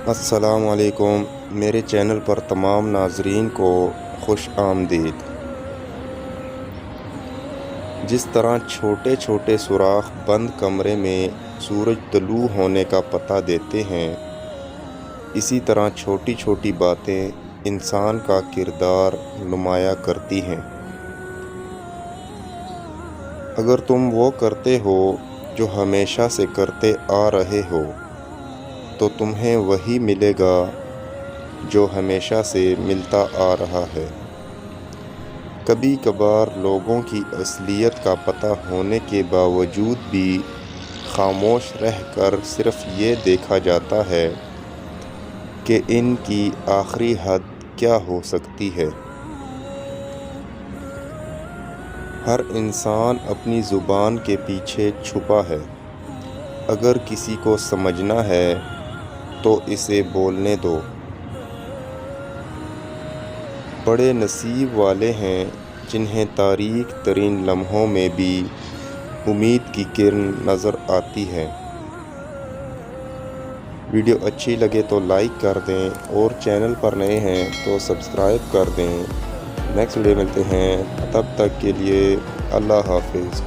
السلام علیکم، میرے چینل پر تمام ناظرین کو خوش آمدید۔ جس طرح چھوٹے چھوٹے سوراخ بند کمرے میں سورج طلوع ہونے کا پتہ دیتے ہیں، اسی طرح چھوٹی چھوٹی باتیں انسان کا کردار نمایاں کرتی ہیں۔ اگر تم وہ کرتے ہو جو ہمیشہ سے کرتے آ رہے ہو تو تمہیں وہی ملے گا جو ہمیشہ سے ملتا آ رہا ہے۔ کبھی کبھار لوگوں کی اصلیت کا پتہ ہونے کے باوجود بھی خاموش رہ کر صرف یہ دیکھا جاتا ہے کہ ان کی آخری حد کیا ہو سکتی ہے۔ ہر انسان اپنی زبان کے پیچھے چھپا ہے۔ اگر کسی کو سمجھنا ہے تو اسے بولنے دو۔ بڑے نصیب والے ہیں جنہیں تاریک ترین لمحوں میں بھی امید کی کرن نظر آتی ہے۔ ویڈیو اچھی لگے تو لائک کر دیں اور چینل پر نئے ہیں تو سبسکرائب کر دیں۔ نیکسٹ ویڈیو ملتے ہیں، تب تک کے لیے اللہ حافظ۔